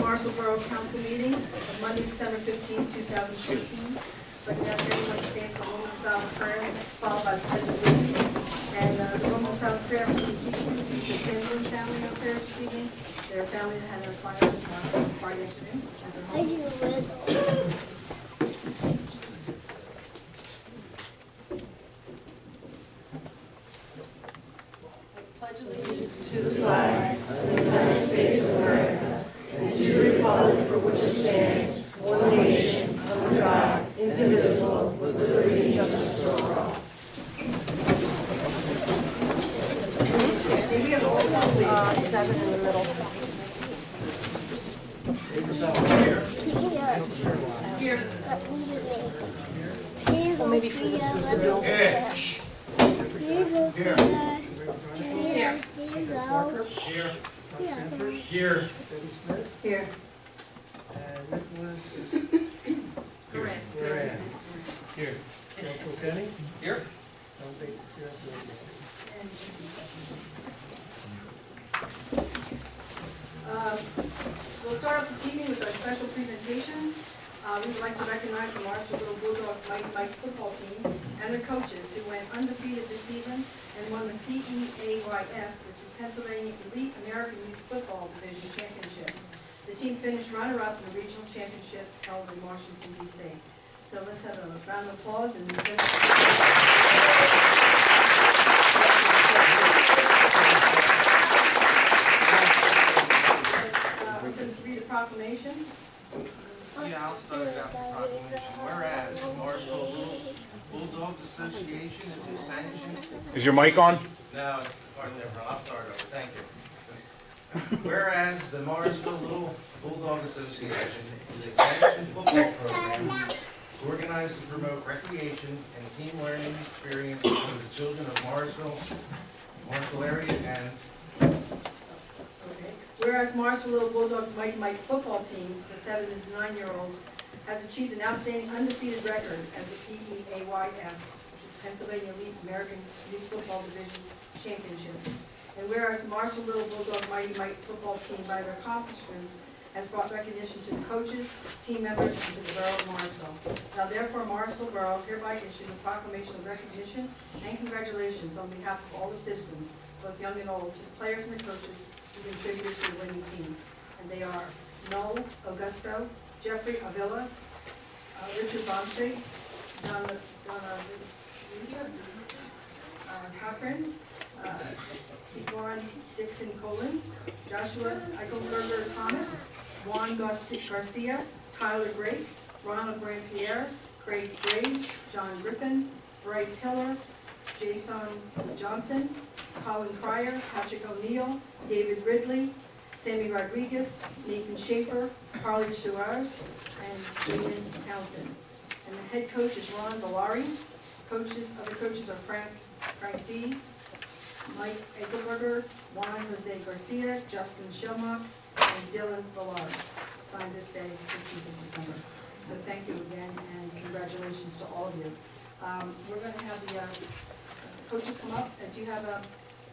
Morrisville Borough Council meeting, Monday, December 15, 2014. But I ask everyone to stand for a moment of silent prayer, followed by the pledge of allegiance. And the moment of silent prayer, we keep the Campbell family up there this evening. They're a family that had their fire on Friday afternoon at their home. Pledge allegiance to the flag of the United States of America and to the republic for which it stands, one nation, under God, indivisible, with liberty and justice for all. We have all 7 in the middle. Here. Well, maybe for the bill. Here. Here. Here. Here. Here. And it was Correct. here. Uncle Kenny? Here. Don't take the seriously. We'll start off this evening with our special presentations. We would like to recognize the Morrisville Little Bulldogs Mighty Mike football team and their coaches who went undefeated this season and won the PEAYF, which is Pennsylvania Elite American Youth Football Division Championship. The team finished runner-up in the regional championship held in Washington, D.C. So let's have a round of applause. And I'm going to read a proclamation. Yeah, I'll start out the proclamation. Whereas the Morrisville Little Bulldogs Association is a sanctioned... Is your mic on? No, it's part different. I'll start over. Thank you. Whereas the Morrisville Little Bulldog Association is a sanctioned football program organized to promote recreation and team learning experience for the children of Morrisville area, and whereas Morrisville Little Bulldogs Mighty Mike football team for 7 to 9-year-olds has achieved an outstanding undefeated record as the PEAYF, which is Pennsylvania Elite American Youth Football Division Championships. And whereas Morrisville Little Bulldog Mighty Mike football team, by their accomplishments, has brought recognition to the coaches, team members, and to the Borough of Morrisville. Now therefore, Morrisville Borough hereby issues a proclamation of recognition and congratulations on behalf of all the citizens, both young and old, to the players and the coaches who contributed to the winning team. And they are Noel Augusto, Jeffrey Avila, Richard Bonstreet, Donna Cochran, Warren Dixon Colin, Joshua Eichelberger Thomas, Juan Garcia, Tyler Drake, Ronald Grandpierre, Craig Graves, John Griffin, Bryce Hiller, Jason Johnson, Colin Cryer, Patrick O'Neill, David Ridley, Sammy Rodriguez, Nathan Schaefer, Harley Shuars, and Julian Townsend. And the head coach is Ron Valari. Other coaches are Frank D., Mike Eichelberger, Juan Jose Garcia, Justin Shilmock, and Dylan Villard. Signed this day, 15th of December. So thank you again, and congratulations to all of you. We're going to have the coaches come up. Do you have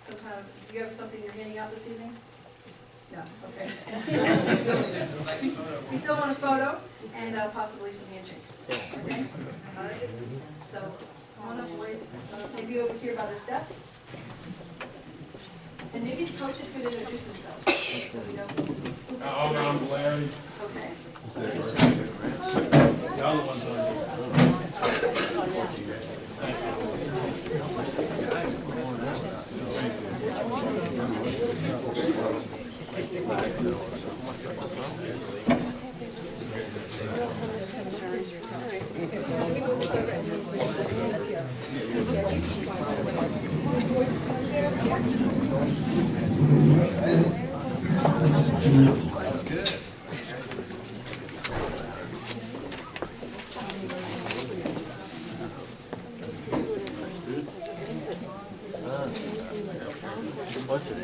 do you have something you're handing out this evening? No, okay. We still want a photo and possibly some handshakes. Okay? All right. So come on up, boys. Maybe over here by the steps. And maybe the coaches could introduce themselves. So we know who I'm Larry. Okay. The other one's good. What's it?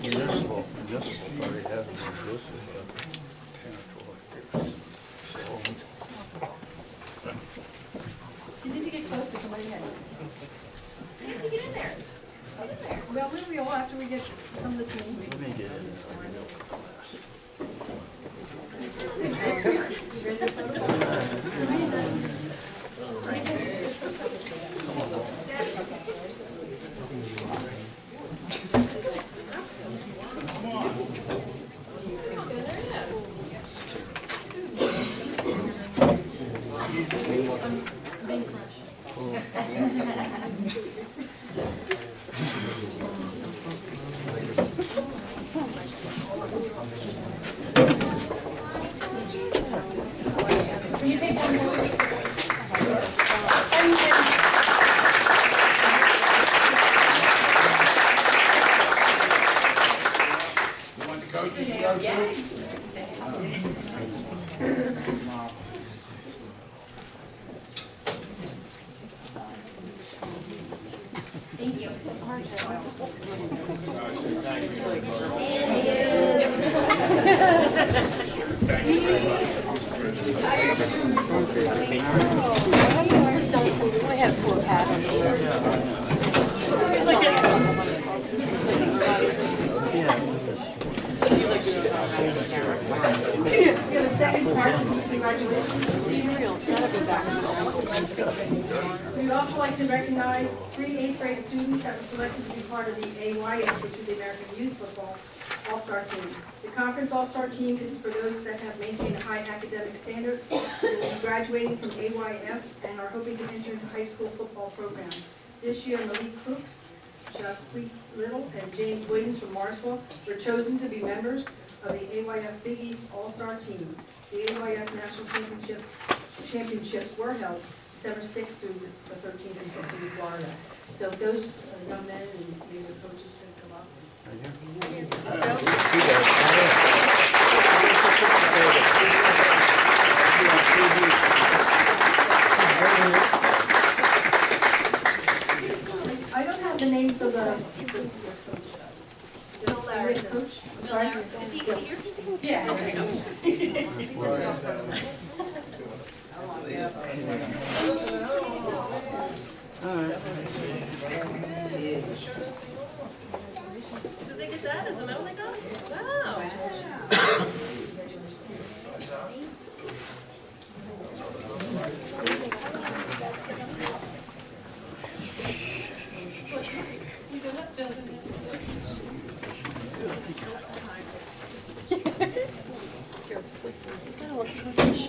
Municipal already has it listed, but 10 or 12 years. You need to get closer to my head. Nancy, get in there. Get in there. Well, we all after we get some of the team. Let me get in. You have a second part to these congratulations. We'd also like to recognize 3 8th grade students that were selected to be part of the AYF, which is the American Youth Football All-Star Team. The conference All-Star Team is for those that have maintained a high academic standard, who will be graduating from AYF and are hoping to enter into high school football program. This year, Malik Crooks, Chuck Priest Little, and James Williams from Morrisville were chosen to be members of the AYF Big East All-Star Team. The AYF National Championships were held December 6th through the 13th in Kissimmee, Florida. So if those young men and maybe the coaches could come up. I don't have the names of the coach. I'm sorry. Is he your? Yeah. Did they get that as the medal they got? Wow. He's got to look coachish.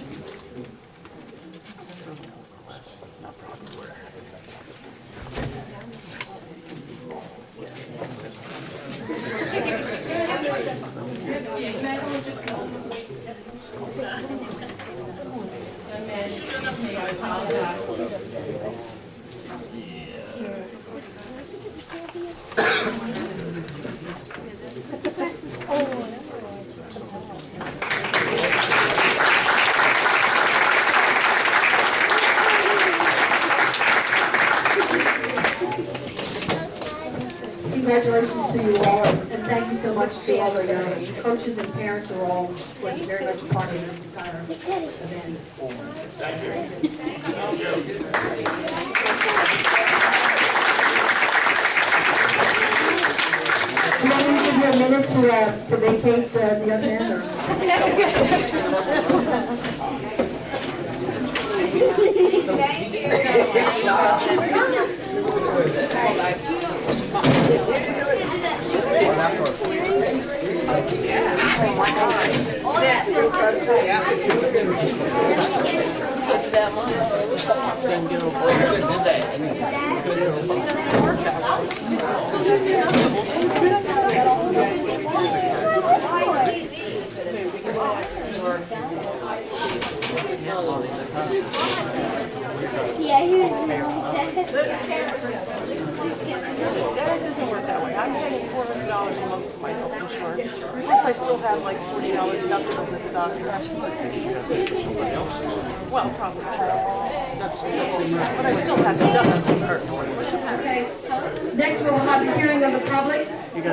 Congratulations to you all, and thank you so much to all the coaches and parents are all very much a part of this entire event. Thank you. Do you want me to give you a minute to vacate the young man? Or? Yeah, he was. That doesn't work that way. I'm paying $400 a month for my health insurance. Plus, I still have like $40 deductibles at the doctor. Well, probably. But I still haven't done it since Okay, next we'll have the hearing of the public. If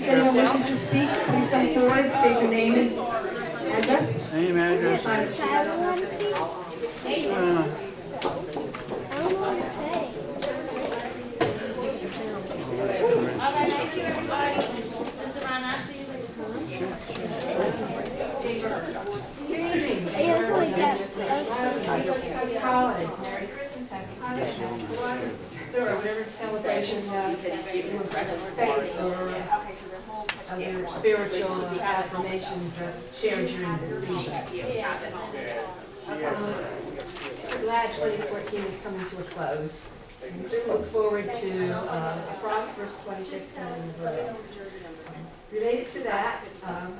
anyone wishes to speak, please come forward, state your name and address. Name, address. I don't want to speak. I don't want to say. Yeah, it's like that. Happy holidays, Merry Christmas, Happy Hanukkah, Happy Kwanzaa, or whatever celebration that you would faith or other spiritual affirmations shared during this season. We're glad 2014 is coming to a close. We certainly look forward to a prosperous 2015 in the borough. Related to that,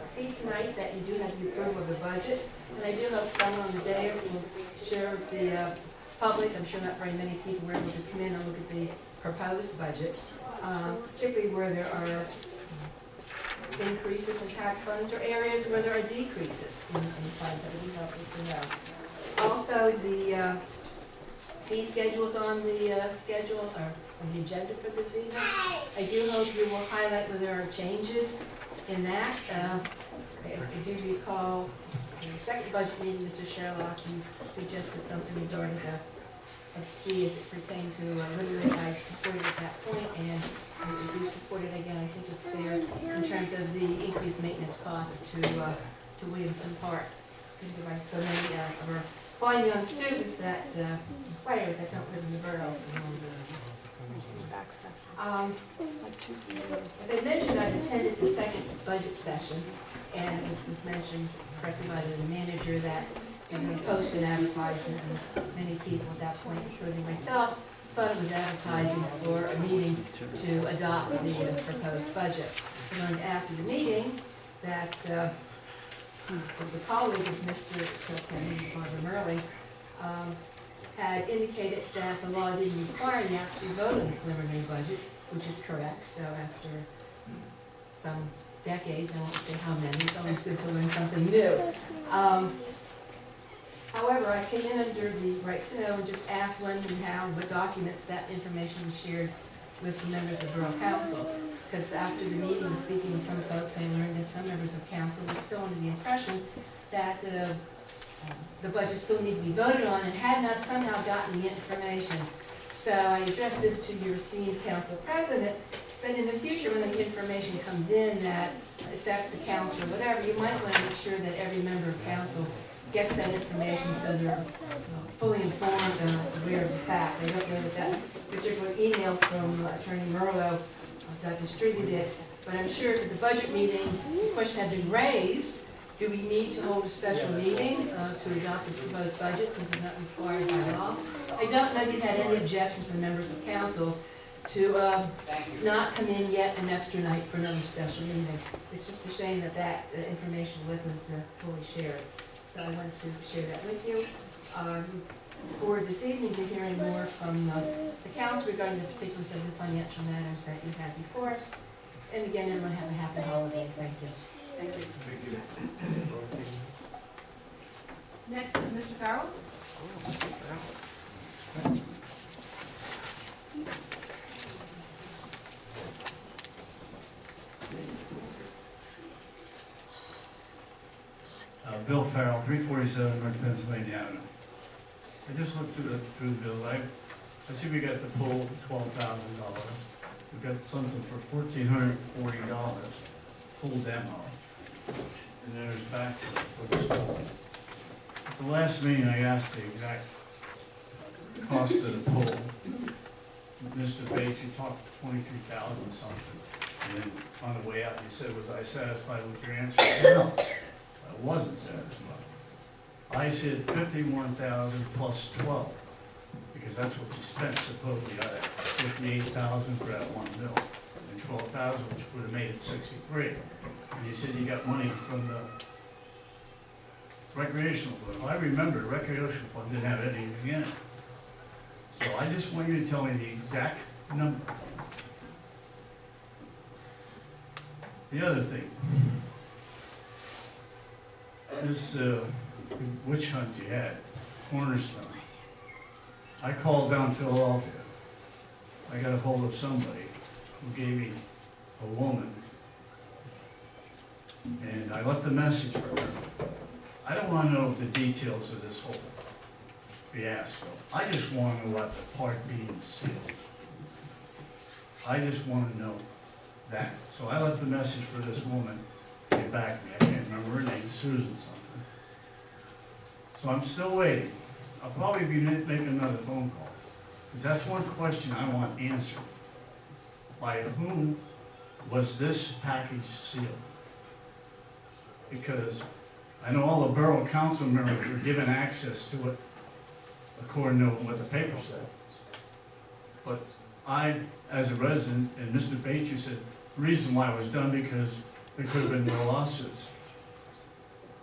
see tonight that you do have the approval of the budget, and I do hope someone on the dais will share with the public. I'm sure not very many people were able to come in and look at the proposed budget, particularly where there are increases in tax funds or areas where there are decreases in funds. That would be helpful to know. Also, the fee schedules on the schedule or on the agenda for this evening. I do hope you will highlight where there are changes in that. I do recall in the second budget meeting, Mr. Sherlock, you suggested something regarding a fee as it pertained to literally I supported at that point, and I do support it again. I think it's fair in terms of the increased maintenance costs to Williamson Park. There are so many of our fine young students that players that don't live in the borough. As I mentioned, I attended the second budget session, and it was mentioned correctly by the manager that you're going to post an advertisement, and many people at that point, including myself, thought it was advertising for a meeting to adopt the proposed budget. I learned after the meeting that the colleague of Mr. Kilkenny, Barbara Murley, had indicated that the law didn't require you to vote on the preliminary budget, which is correct. So after some decades, I won't say how many, it's always good to learn something new. However, I came in under the right to know and just asked when and how, what documents that information was shared with the members of Borough Council. Because after the meeting, speaking with some folks, I learned that some members of council were still under the impression that the budget still needed to be voted on and had not somehow gotten the information. So I addressed this to your esteemed council president, that in the future when the information comes in that affects the council or whatever, you might want to make sure that every member of council gets that information so they're fully informed and aware of the fact. I don't know if that particular email from Attorney Merlo got distributed, but I'm sure for the budget meeting, the question had been raised. Do we need to hold a special meeting to adopt the proposed budget since it's not required by law? I don't know if you've had any objections from members of councils to not come in yet an extra night for another special meeting. It's just a shame that that information wasn't fully shared. So I wanted to share that with you. For this evening, we're hearing more from the council regarding the particulars of the financial matters that you have before us. And again, everyone have a happy holiday. Thank you. Thank you. Next, Mr. Farrell. Bill Farrell, 347 North Pennsylvania Avenue. I just looked through the bill. I see we got the pool, $12,000. We got something for $1,440, full demo. And then there's back for this pool. At the last meeting, I asked the exact cost of the pool. Mr. Bates, you talked $23,000 something. And then on the way out, you said, was I satisfied with your answer? No. I wasn't satisfied. I said 51,000 plus 12, because that's what you spent supposedly. I had 58,000 for that one bill, and 12,000, which would have made it 63. And you said you got money from the recreational fund. Well, I remember the recreational fund didn't have anything in it. So I just want you to tell me the exact number. The other thing. This witch hunt you had, Cornerstone. I called down Philadelphia. I got a hold of somebody who gave me a woman, and I left a message for her. I don't want to know the details of this whole fiasco. I just want to know about the part being sealed. I just want to know that. So I left a message for this woman to get back to me. I can't remember her name, Susan something. So I'm still waiting. I'll probably be making another phone call, because that's one question I want answered. By whom was this package sealed? Because I know all the borough council members were given access to it according to what the paper said. But I, as a resident, and Mr. Bates, you said, the reason why it was done because there could have been more lawsuits.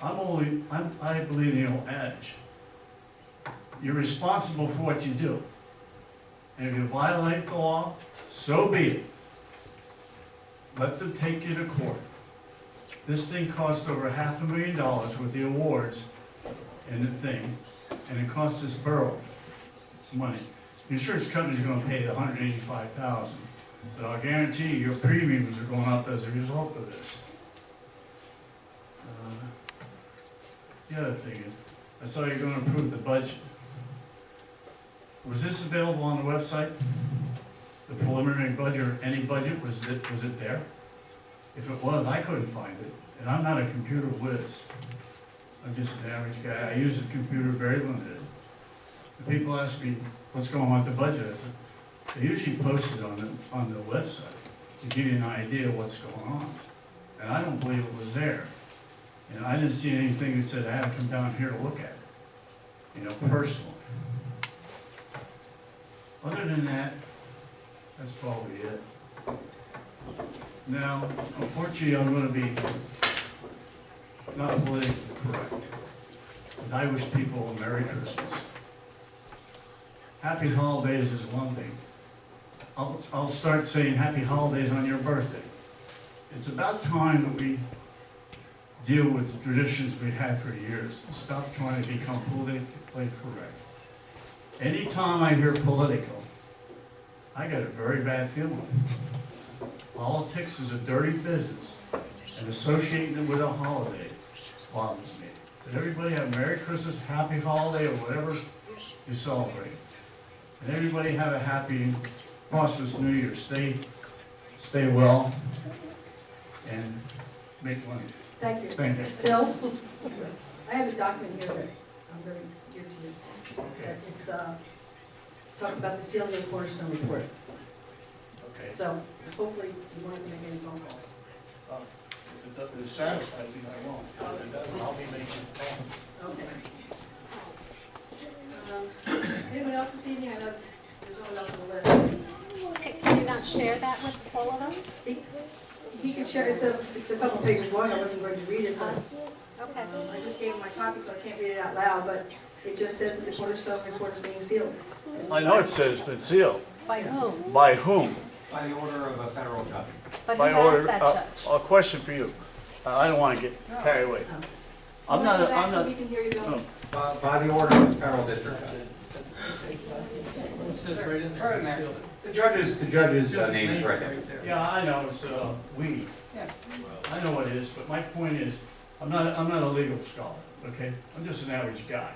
I believe in the old adage. You're responsible for what you do. And if you violate the law, so be it. Let them take you to court. This thing cost over $500,000 with the awards and the thing, and it cost this borough money. The insurance company's gonna pay the $185,000, but I'll guarantee you your premiums are going up as a result of this. The other thing is, I saw you're gonna approve the budget. Was this available on the website? The preliminary budget, or any budget, was it there? If it was, I couldn't find it, and I'm not a computer whiz. I'm just an average guy. I use the computer very limited. The people ask me, what's going on with the budget? I said, they usually post it on the website to give you an idea of what's going on. And I don't believe it was there. And I didn't see anything that said I had to come down here to look at it, personally. Other than that, that's probably it. Now, unfortunately, I'm going to be not politically correct, because I wish people a Merry Christmas. Happy holidays is one thing. I'll start saying happy holidays on your birthday. It's about time that we deal with the traditions we've had for years and stop trying to become politically correct. Anytime I hear political, I get a very bad feeling. Politics is a dirty business, and associating it with a holiday bothers me. But everybody have a Merry Christmas, Happy Holiday, or whatever you celebrate. And everybody have a happy, prosperous New Year. Stay well, and make money. Thank you. Thank you. Bill, I have a document here that I'm going to give to you. That it's, talks about the sealing of the Cornerstone report. Okay. So hopefully you won't have to make any phone calls. If it doesn't satisfy me, I won't. If it doesn't, I'll be making a call. Okay. Anyone else this evening? I know there's someone else on the list. Can you not share that with all of them? He can share, it's a couple pages long, I wasn't going to read it, so Okay. I just gave him my copy, so I can't read it out loud, but it just says that the Cornerstone report is being sealed. I know it says it's sealed. By whom? By whom? By the order of a federal judge. But who By asked order. that judge? A question for you. I don't want to get carried away. I'm not. So we can hear you, Bill. No. By the order of the federal district judge. It says right in there. The judge's name is right there. Yeah, I know, it's we. I know what it is, but my point is, I'm not a legal scholar, okay? I'm just an average guy.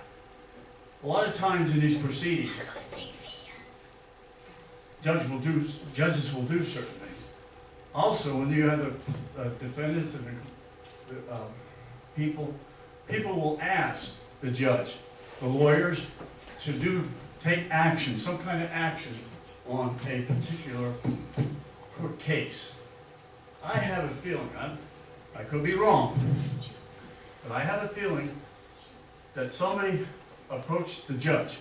A lot of times in these proceedings, judges will do certain things. Also, when you have the defendants and the people will ask the judge, the lawyers, to take action, some kind of action on a particular court case. I have a feeling, I could be wrong, but I have a feeling that somebody approached the judge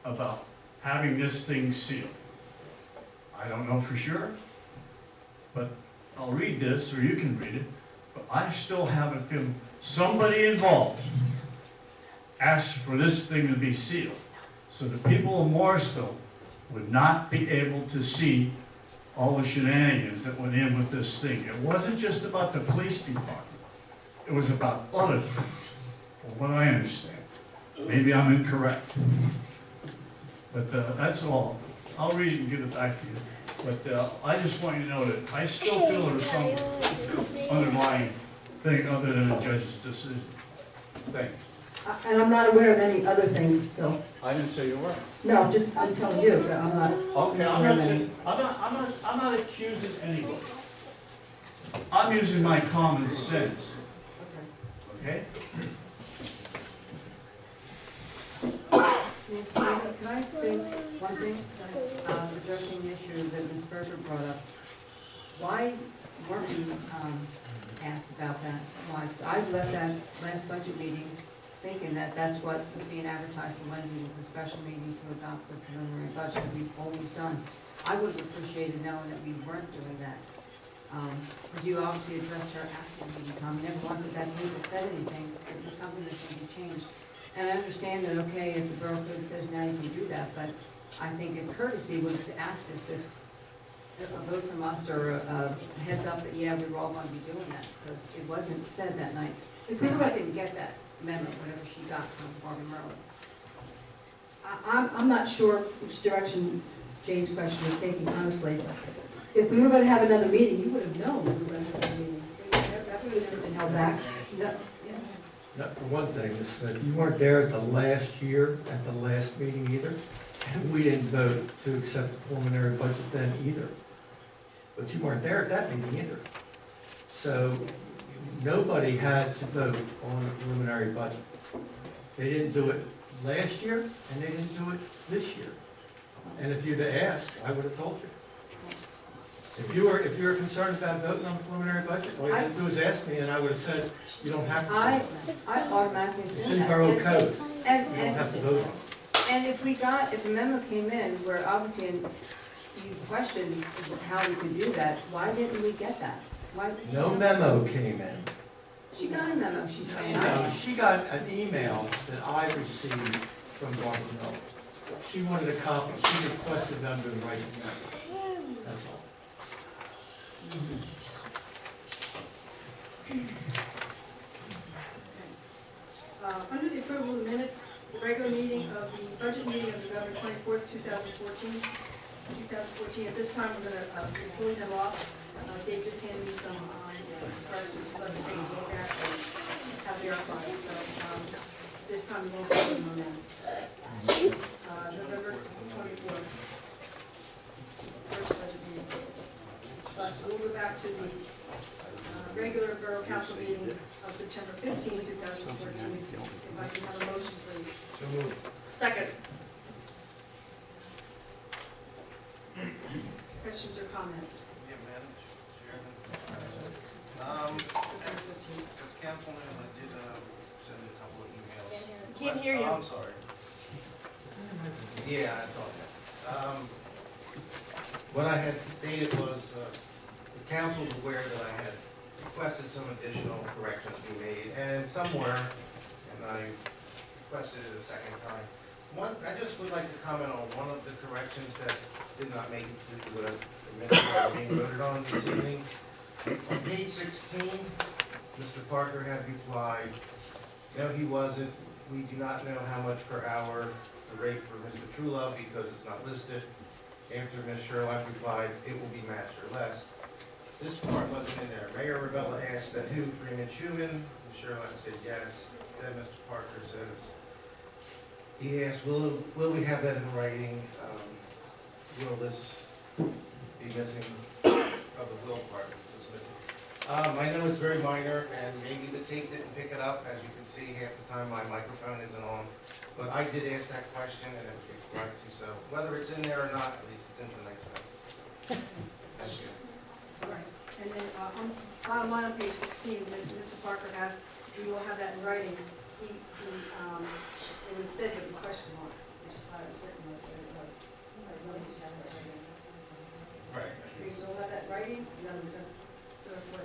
about having this thing sealed. I don't know for sure, but I'll read this, or you can read it, but I still have a feeling somebody involved asked for this thing to be sealed, so the people of Morrisville would not be able to see all the shenanigans that went in with this thing. It wasn't just about the police department. It was about other things, from what I understand. Maybe I'm incorrect. But that's all. I'll read it and give it back to you. But I just want you to know that I still feel there's some underlying thing other than the judge's decision. Thanks. And I'm not aware of any other things, Bill. I didn't say you were. No, I'm telling you, but I'm not. Okay, I'm not accusing anybody. I'm using my common sense, okay? Nancy, can I say one thing? Addressing the issue that Ms. Berger brought up. Why weren't we asked about that? Why? I left that last budget meeting thinking that that's what was being advertised for Wednesday, was a special meeting to adopt the preliminary budget that we've always done. I would have appreciated knowing that we weren't doing that. Because you obviously addressed her after the meeting, Tom. Never once at that table said anything. It was something that should be changed. And I understand that, okay, if the borough code says now you can do that, but I think in courtesy would have asked us if a vote from us or a heads up that, yeah, we were all going to be doing that, because it wasn't said that night. If we didn't get that memo, whatever she got from Barbara Merlin. I'm not sure which direction Jane's question was taking, honestly. If we were going to have another meeting, you would have known we were going to have another meeting. That would have never been held back. No, Not for one thing, Ms. Smith, you weren't there at the last year, at the last meeting either, and we didn't vote to accept the preliminary budget then either. But you weren't there at that meeting either. So nobody had to vote on the preliminary budget. They didn't do it last year, and they didn't do it this year. And if you'd have asked, I would have told you. If you were concerned about voting on the preliminary budget, all you had to do was ask me, and I would have said, you don't have to vote. I automatically It's said in that. borough code. You And, don't have to vote on it. and if a memo came in where obviously you questioned how we could do that, why didn't we get that? Why? No memo came in. She got a memo, she's saying. No, she got an email that I received from Barbara Miller. She wanted a copy, she requested under the right to know. That's all. Under the approval of the minutes, the regular meeting of the budget meeting of November 24th, 2014, at this time, we're going to be pulling them off. Dave just handed me some corrections for us to take a look at and have verified. So this time we won't put them on that. November 24th, first budget meeting. But we'll go back to the regular Borough Council meeting of September 15, 2014. If I can have a motion, please. So moved. Second. Questions or comments? Yeah, Madam Chairman. September 15. As councilman, I did send a couple of emails. Can't hear you. I'm sorry. Yeah, I thought that. What I had stated was, the council's aware that I had requested some additional corrections be made, and some were, and I requested it a second time. I just would like to comment on one of the corrections that did not make it to the minutes that are being voted on this evening. On page 16, Mr. Parker had replied, no, he wasn't. We do not know how much per hour the rate for Mr. Truelove because it's not listed. After Ms. Sherlock replied, it will be matched or less. This part wasn't in there. Mayor Ravella asked that who, Freeman Schuman? Ms. Sherlock said yes. Then Mr. Parker says, he asked, will we have that in writing? Will this be missing of the will part? It's missing. I know it's very minor, and maybe the tape didn't pick it up. As you can see, half the time my microphone isn't on. But I did ask that question, and it was correct to. So whether it's in there or not, at least it's in tonight's minutes. Thank you. All right. And then on bottom line on page 16, when Mr. Parker asked, we will have that in writing, it was said with a question mark, which is why I was certain that it was. Right. We will have that in writing, in other words, that's sort of what,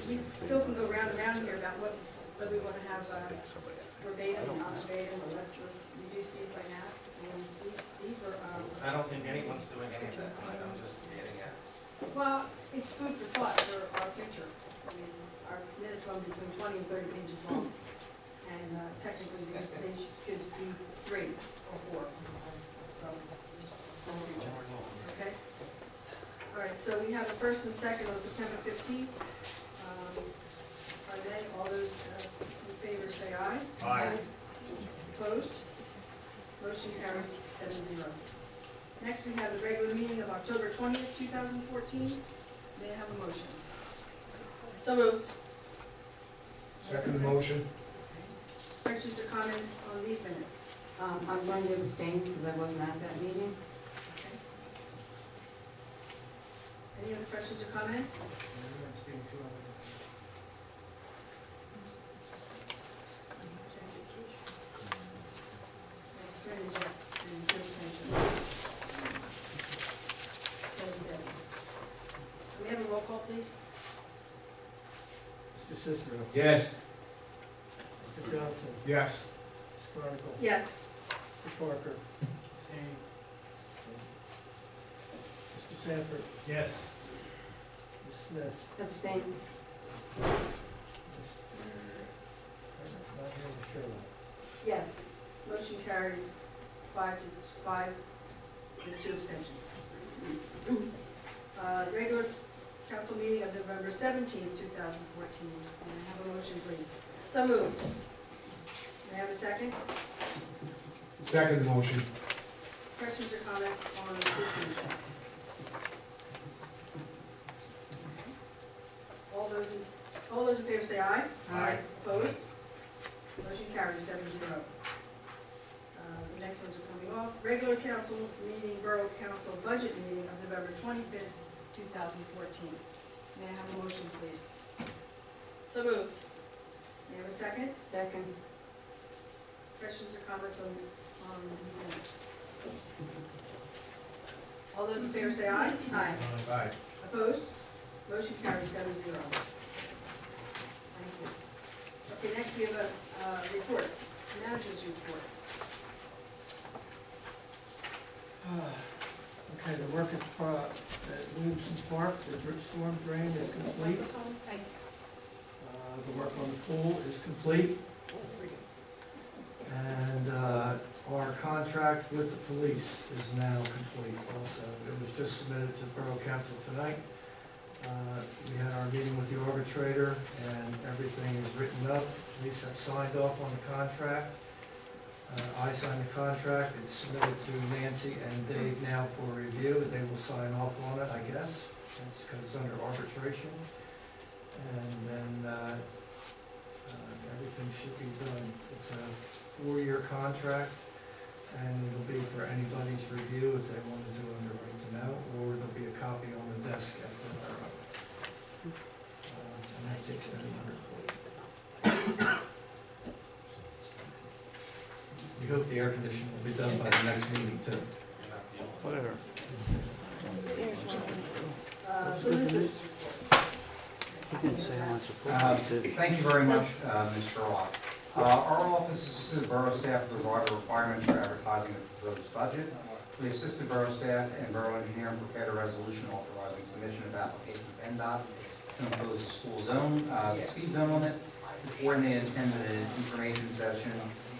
we still can go round and round here about whether we want to have verbatim or not verbatim, or let's reduce these by half. And these were, I don't think anyone's doing any of that tonight. I'm just getting at this. well, it's food for thought for our future. I mean, our minutes run between 20 and 30 pages long. and technically they could be 3 or 4. So, just for future, okay? All right, so we have a first and a second on September 15th. Are they, all those in favor say aye. Aye. Opposed? Motion carries 7-0. Next, we have the regular meeting of October 20th, 2014. May I have a motion? So moved. Second motion. Questions or comments on these minutes? I'm going to abstain because I wasn't at that meeting. Okay. Any other questions or comments? Next, Brandon, Jeff, and Joe Sancho. Can we have a roll call, please? Mr. Cicero. Yes. Mr. Johnson. Yes. Ms. Chronicle. Yes. Mr. Parker. Mr. Sanford. Yes. Ms. Smith. Abstain. Mr. Not here, Ms. Sherlock. Yes. Motion carries 5 with 2 abstentions. Regular council meeting of November 17th, 2014. May I have a motion, please? So moved. May I have a second? Second motion. Questions or comments on this motion? All those in favor say aye. Aye. Opposed? Motion carries 7-0. The next ones are coming off. Regular council meeting, Borough Council budget meeting of November 25th, 2014. May I have a motion, please? So moved. May I have a second? Second. Questions or comments on these minutes? All those in favor say aye. Aye. Aye. Opposed? Motion carries 7-0. Thank you. Okay, next we have reports. Manager's report. Okay, the work at Williamson Park, the drip storm drain is complete. The work on the pool is complete. And our contract with the police is now complete also. It was just submitted to Borough Council tonight. We had our meeting with the arbitrator and everything is written up. Police have signed off on the contract. I signed the contract. It's submitted to Nancy and Dave now for review. They will sign off on it, I guess. It's because it's under arbitration. And then everything should be done. It's a 4-year contract, and it'll be for anybody's review if they want to do under right to know, or there'll be a copy on the desk at the borough. And that's the extent of the report. We hope the air conditioning will be done by the next meeting too. Whatever. Solicitor. He didn't say how much support he did. Thank you very much, Ms. Sherlock. Our office assisted borough staff with regard to requirements for advertising the proposed budget. We assisted borough staff and borough engineer and prepared a resolution authorizing submission of application of NDOT to impose a school zone, speed zone limit. Before they attended an information session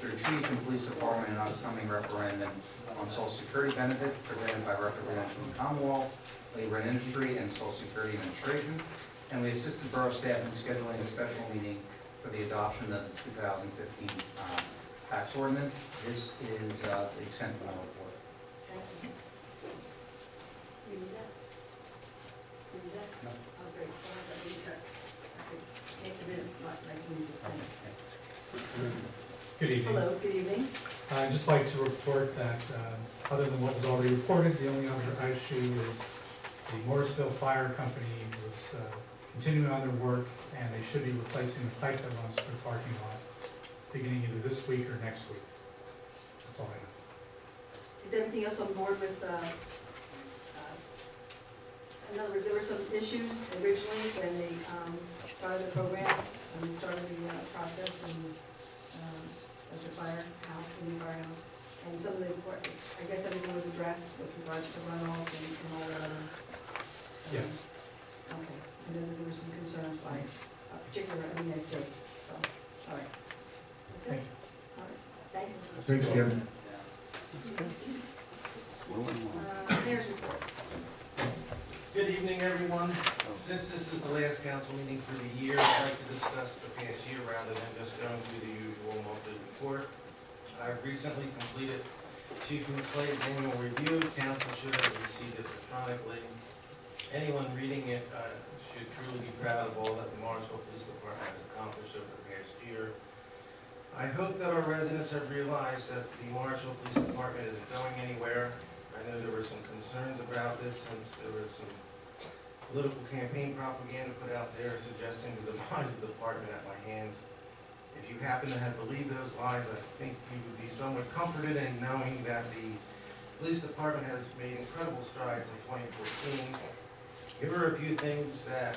to the chief and police department and upcoming referendum on Social Security benefits presented by representatives from the Commonwealth, Labor and Industry, and Social Security Administration. And we assisted borough staff in scheduling a special meeting for the adoption of the 2015 tax ordinance. This is the extent of my report. Thank you. You need that? You need that? No. Oh, great. Well, I think so. I could make the minutes nice and easy. Thanks. Good evening. Hello, good evening. I'd just like to report that, other than what was already reported, the only other issue is the Morrisville Fire Company was continuing on their work, and they should be replacing the pipe that runs through the parking lot beginning either this week or next week. That's all I have. Is everything else on board with, in other words, there were some issues originally when they started the program, when they started the process and of the firehouse, the new firehouse, and some of the, I guess everything was addressed with regards to runoff and all that other. Yes. Okay, and then there were some concerns by a particular MESC, so, all right. That's Thanks, Jim. Mayor's report. Good evening, everyone. Since this is the last council meeting for the year, I'd like to discuss the past year rather than just going through the usual monthly report. I've recently completed Chief McClay's annual review. Council should have received it electronically. Anyone reading it should truly be proud of all that the Morrisville Police Department has accomplished over the past year. I hope that our residents have realized that the Morrisville Police Department isn't going anywhere. I know there were some concerns about this since there was some political campaign propaganda put out there suggesting the demise of the department at my hands. If you happen to have believed those lies, I think you would be somewhat comforted in knowing that the police department has made incredible strides in 2014. Here are a few things that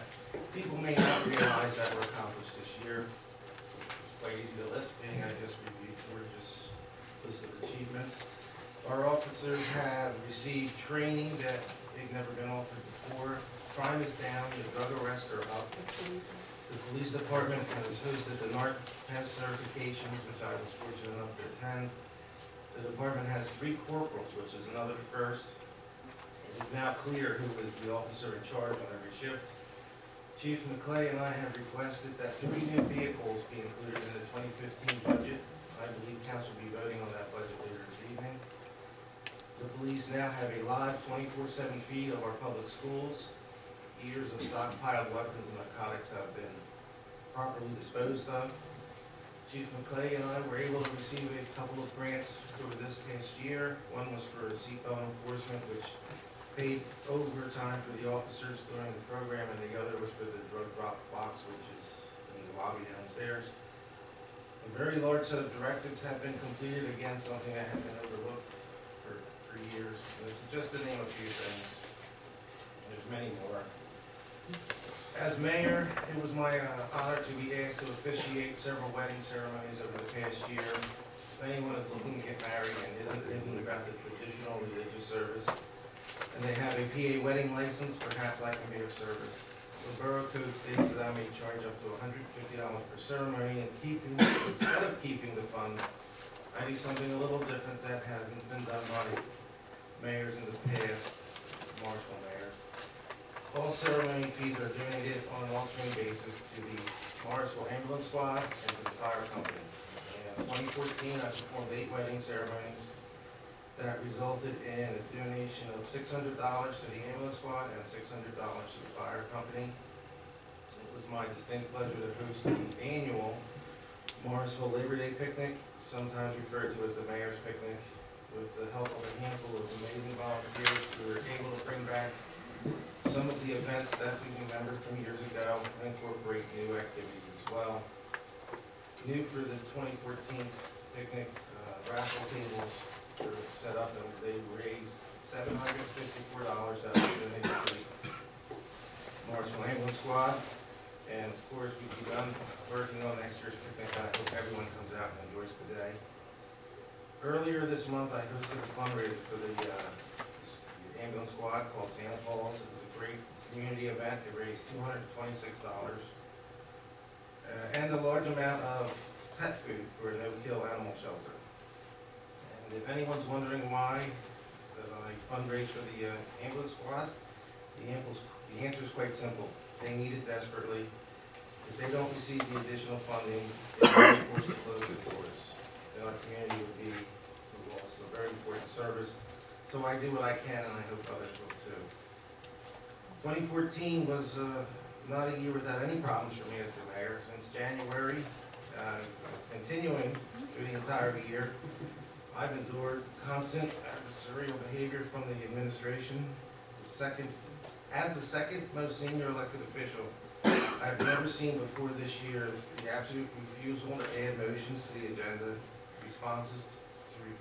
people may not realize that were accomplished this year. It's quite easy to list, being I just reviewed George's list of achievements. Our officers have received training that they've never been offered before. Crime is down, the drug arrests are up. The police department has hosted the NARC test certifications, which I was fortunate enough to attend. The department has 3 corporals, which is another first. It is now clear who is the officer in charge on every shift. Chief McClay and I have requested that 3 new vehicles be included in the 2015 budget. I believe council will be voting on that budget later this evening. The police now have a live 24/7 feed of our public schools. Years of stockpiled weapons and narcotics have been properly disposed of. Chief McClay and I were able to receive a couple of grants over this past year. One was for seatbelt enforcement, which paid overtime for the officers during the program, and the other was for the drug drop box, which is in the lobby downstairs. A very large set of directives have been completed, again, something that had been overlooked for years. And this is just to name a few things. There's many more. As mayor, it was my honor to be asked to officiate several wedding ceremonies over the past year. If anyone is looking to get married and isn't thinking about the traditional religious service, and they have a PA wedding license, perhaps I can be of service. The Borough Code states that I may charge up to $150 per ceremony, and instead of keeping the fund, I do something a little different that hasn't been done by mayors in the past, Morrisville mayors. All ceremony fees are donated on an alternate basis to the Morrisville Ambulance Squad and to the fire company. In 2014, I performed 8 wedding ceremonies that resulted in a donation of $600 to the ambulance squad and $600 to the fire company. It was my distinct pleasure to host the annual Morrisville Labor Day picnic, sometimes referred to as the Mayor's Picnic. With the help of a handful of amazing volunteers, we were able to bring back some of the events that we remembered from years ago and incorporate new activities as well. New for the 2014 picnic, raffle tables were set up and they raised $754 that was donated to the Morrisville Ambulance Squad. And of course, we've begun working on next year's picnic, and I hope everyone comes out and enjoys today. Earlier this month, I hosted a fundraiser for the ambulance squad called Santa Claus. It was a great community event. It raised $226 and a large amount of pet food for a no-kill animal shelter. And if anyone's wondering why I fundraise for the ambulance squad, the answer is quite simple. They need it desperately. If they don't receive the additional funding, they will be forced to close their doors. Then our community would be lost. A very important service. So I do what I can, and I hope others will too. 2014 was not a year without any problems for me as the mayor. Since January, continuing through the entire year, I've endured constant adversarial behavior from the administration. As the second most senior elected official, I've never seen before this year the absolute refusal to add motions to the agenda, responses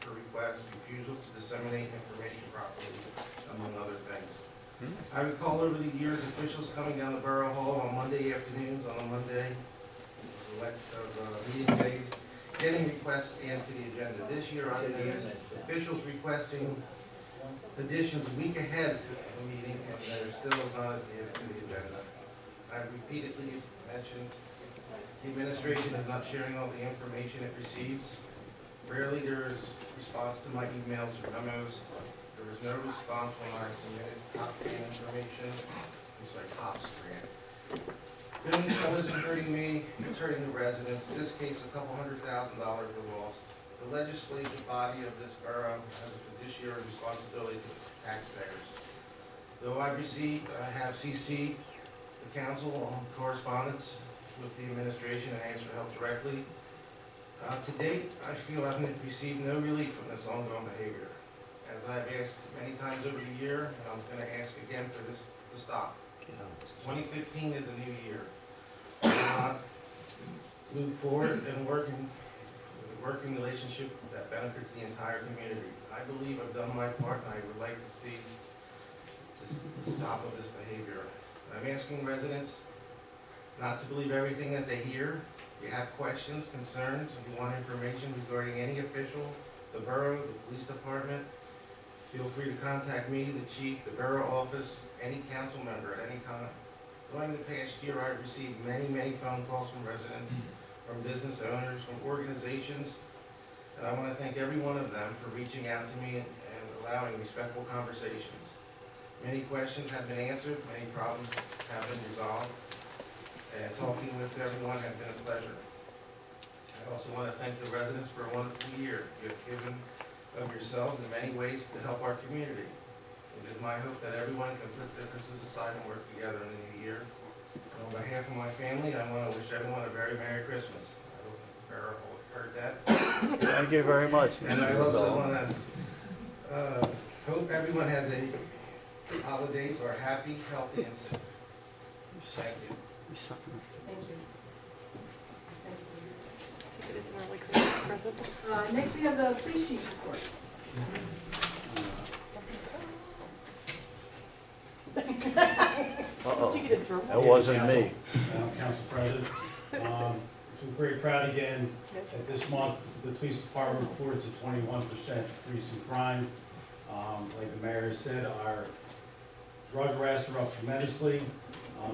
for requests, refusals to disseminate information properly, among other things. I recall over the years officials coming down to Borough Hall on Monday afternoons, on a Monday of meeting days, getting requests added to the agenda. This year, I've used officials requesting additions a week ahead of the meeting, and they're still not added to the agenda. I've repeatedly mentioned the administration is not sharing all the information it receives. Rarely there is response to my emails or memos. There was no response when I submitted top grant information. It's like top grant. Doing so isn't hurting me, it's hurting the residents. In this case, a couple $100,000 were lost. The legislative body of this borough has a fiduciary responsibility to the taxpayers. Though I have CC'd the council on correspondence with the administration and asked for help directly. To date, I feel I've received no relief from this ongoing behavior. As I've asked many times over the year, and I'm going to ask again for this to stop. 2015 is a new year. We will not move forward and working relationship that benefits the entire community. I believe I've done my part, and I would like to see the stop of this behavior. I'm asking residents not to believe everything that they hear. If you have questions, concerns, if you want information regarding any official, the borough, the police department, feel free to contact me, the chief, the borough office, any council member at any time. During the past year, I've received many phone calls from residents, from business owners, from organizations, and I want to thank every one of them for reaching out to me and allowing respectful conversations. Many questions have been answered, many problems have been resolved, and talking with everyone has been a pleasure. I also want to thank the residents for a wonderful year. You have given of yourselves in many ways to help our community. It is my hope that everyone can put differences aside and work together in the new year. And on behalf of my family, I want to wish everyone a very Merry Christmas. I hope Mr. Farrell heard that. Thank you very much. And I also want to hope everyone has a holidays are happy, healthy, and safe. Thank you. Thank you. I think it is an early Christmas present. Next, we have the police chief report. Uh-oh, Did you get a drum? that wasn't me. Council President. So we're very proud again that this month the police department reports a 21% decrease in crime. Like the mayor said, our drug arrests are up tremendously,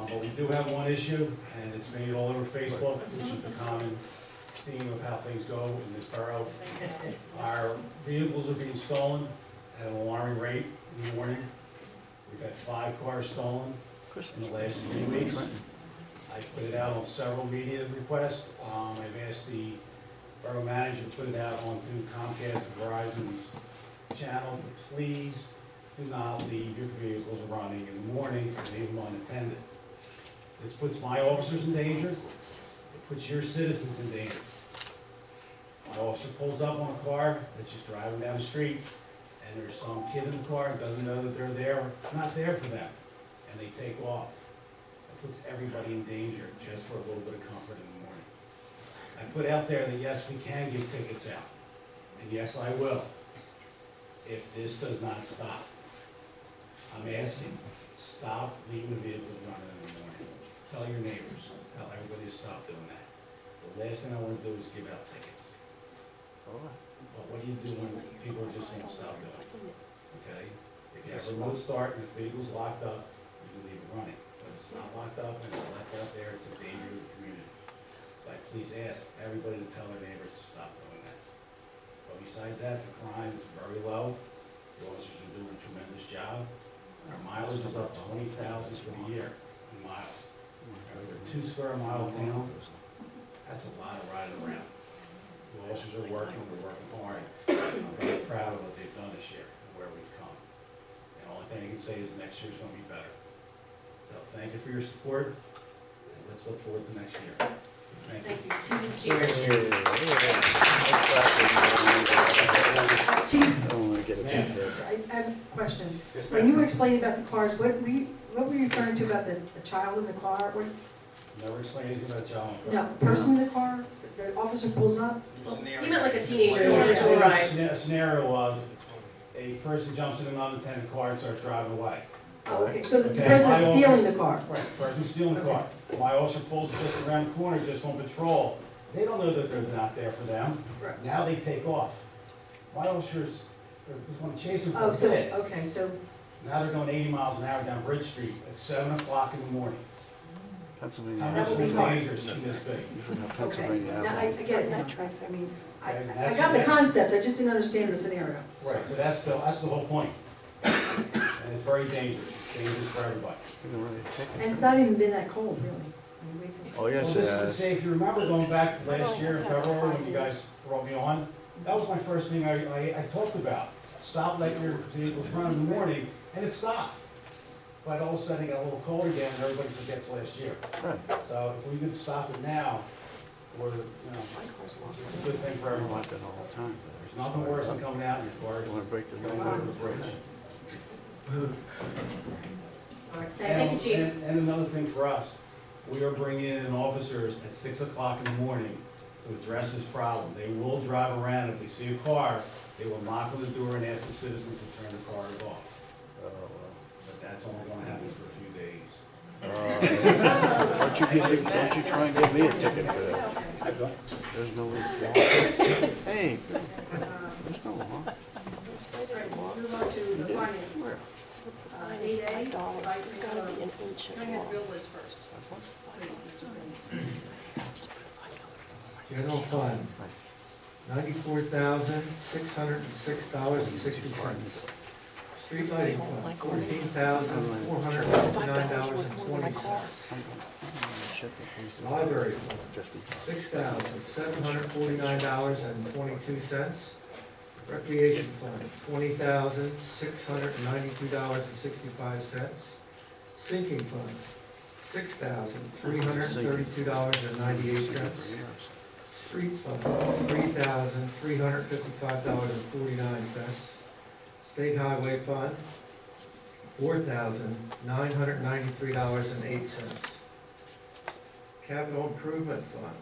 but we do have one issue, and it's made all over Facebook, which is the common theme of how things go in this borough. Our vehicles are being stolen at an alarming rate in the morning. We've had 5 cars stolen in the last 3 weeks. I put it out on several media requests. I've asked the borough manager to put it out onto Comcast and Verizon's channel to please do not leave your vehicles running in the morning and leave them unattended. This puts my officers in danger. It puts your citizens in danger. My officer pulls up on a car that's just driving down the street, and there's some kid in the car that doesn't know that they're there, not there for them, and they take off. It puts everybody in danger just for a little bit of comfort in the morning. I put out there that yes, we can give tickets out, and yes, I will, if this does not stop. I'm asking, stop leaving the vehicles running in the morning. Tell your neighbors, tell everybody to stop doing that. The last thing I want to do is give out tickets. But what do you do when people just won't stop doing it? Okay? If you have a remote start and the vehicle's locked up, you can leave it running. But if it's not locked up and it's left out there, it's a danger to the community. So I please ask everybody to tell their neighbors to stop doing that. But besides that, the crime is very low. The officers are doing a tremendous job. Our mileage is up 20,000 for the year in miles. We're a 2 square mile town. That's a lot of riding around. The officers are working, we're working hard. I'm very proud of what they've done this year and where we've come. And the only thing I can say is next year's going to be better. So thank you for your support, and let's look forward to next year. Thank you. I have a question. When you were explaining about the cars, what were you referring to about the child in the car? What, Never explain anything about John. no, person in the car, the officer pulls up? He meant like a teenager Yeah, going for a ride. A scenario of a person jumps in an unattended car and starts driving away. Oh, okay, so the Okay, person's my stealing the car? Right, person stealing the car. My officer pulls just around the corner just on patrol. They don't know that they're not there for them. Right. Now they take off. My officers just want to chase them for Oh, a so, bit. okay, so, Now they're going 80 miles an hour down Bridge Street at 7 o'clock in the morning. Pennsylvania How much Avenue. more dangerous can this be? Usually have Okay, Pennsylvania now Avenue. again, traffic. I mean, I Okay, got the concept, I just didn't understand the scenario. Right, so that's the whole point. And it's very dangerous for everybody. You can write a ticket. And it's not even been that cold, really. I mean, wait till- Oh, yes, Well, it this has. is, say, if you remember going back to last year in February when you guys brought me on, that was my first thing I talked about. Stop, let your vehicles run in the morning, and it stopped. But all of a sudden it got a little cold again, and everybody forgets last year. Right. So if we could stop it now, we're, you know, it's a good thing for I everyone. like that all the time. There's nothing worse than coming out in your car, You wanna break the going law? over the bridge. All right, Thank you, Chief. And another thing for us, we are bringing in officers at 6 o'clock in the morning to address this problem. They will drive around, if they see a car, they will knock on the door and ask the citizens to turn the cars off. But that's only gonna happen for a few days. Don't you try and get me a ticket for that. There's no law. Hey, there's no law. All right, we'll move on to the finance. 8A, It's gotta be an ancient Can I law. get the bill list first? General fund, $94,606.60. Street lighting fund, $14,459.20. Library fund, $6,749.22. Recreation fund, $20,692.65. Sinking fund, $6,332.98. Street fund, $3,355.49. State highway fund, $4,993.08. Capital improvement fund,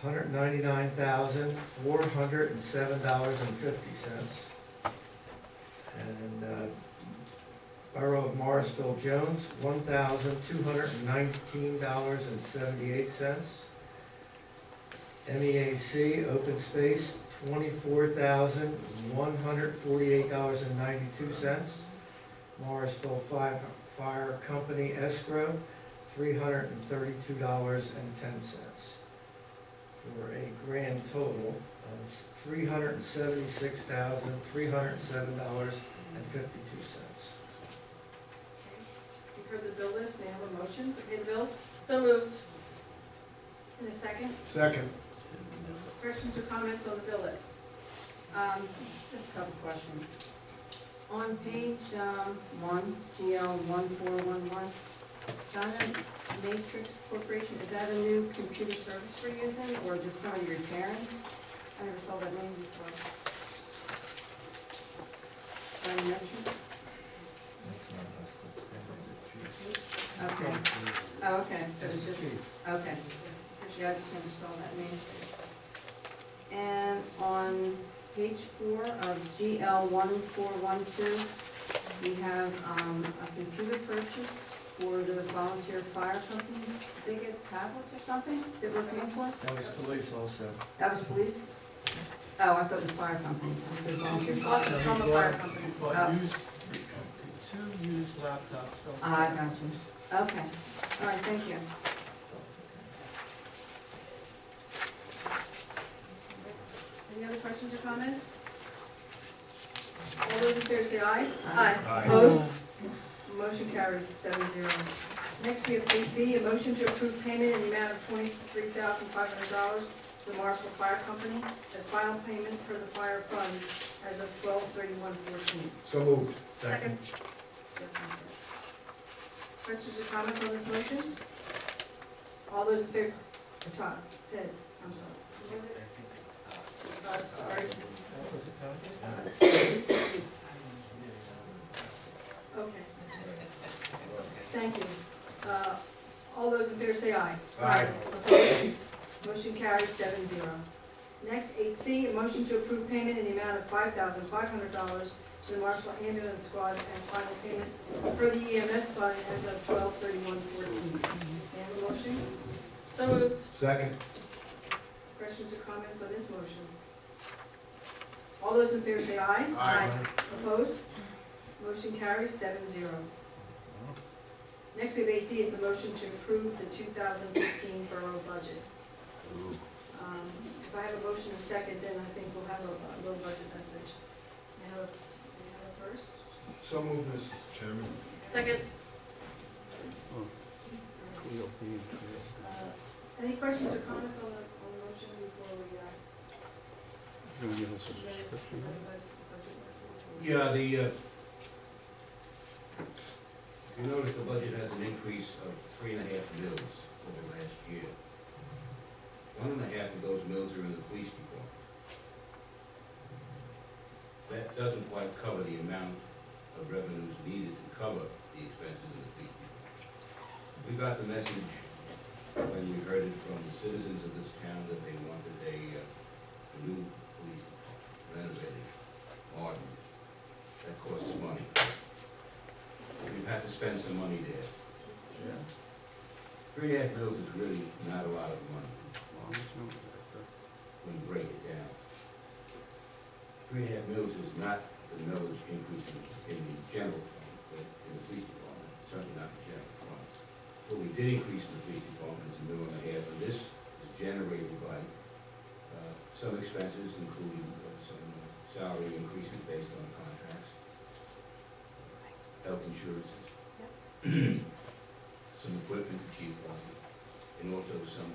$199,407.50. And Borough of Morrisville Jones, $1,219.78. MEAC open space, $24,148.92. Morrisville Fire Company escrow, $332.10. For a grand total of $376,307.52. You've heard the bill list, may I have a motion to pay the bills? So moved. In a second, Second. questions or comments on the bill list? Just a couple questions. On page 1, GL 1411, China Matrix Corporation, is that a new computer service we're using, or just somebody repairing? I never saw that name before. China Matrix? Okay. Oh, okay, that was just, okay. Yeah, I just never saw that name. And on page 4 of GL 1412, we have a computer purchase for the volunteer fire company. Did they get tablets or something that we're paying for? That was police also. That was police? Oh, I thought it was fire company, because it says volunteer fire. From a fire company. Oh. Two used laptops. Ah, I got you. Okay, all right, thank you. Any other questions or comments? All those in favor say aye. Aye. Opposed? Motion carries 7-0. Next, we have 8B, a motion to approve payment in the amount of $23,500 to the Morrisville Fire Company as final payment for the fire fund as of 12/31/14. So moved. Second. Questions or comments on this motion? All those in favor, Todd, Ed, I'm sorry. Sorry. Okay. Thank you. All those in favor say aye. Aye. Opposed? Motion carries 7-0. Next, 8C, a motion to approve payment in the amount of $5,500 to the Morrisville Ambulance Squad as final payment for the EMS fund as of 12/31/14. May I have a motion? So moved. Second. Questions or comments on this motion? All those in favor say aye. Aye. Opposed? Motion carries 7-0. Next, we have 8D, it's a motion to approve the 2015 borough budget. If I have a motion and a second, then I think we'll have a little budget message. May I have a first? So moved, Mrs. Chairman. Second. Any questions or comments on the motion before we, You wanna give us a description? Yeah, you notice the budget has an increase of 3.5 mils over last year. 1.5 of those mills are in the police department. That doesn't quite cover the amount of revenues needed to cover the expenses in the police department. We got the message when we heard it from the citizens of this town that they wanted a new police department, renovated, modern. That costs money. We've had to spend some money there. 3.5 mils is really not a lot of money when you break it down. 3.5 mils is not the millage increase in the general fund, but in the police department, certainly not the general fund. What we did increase in the police department is $1.5 million, and this is generated by some expenses, including some salary increases based on contracts, health insurances, some equipment the chief wanted, and also some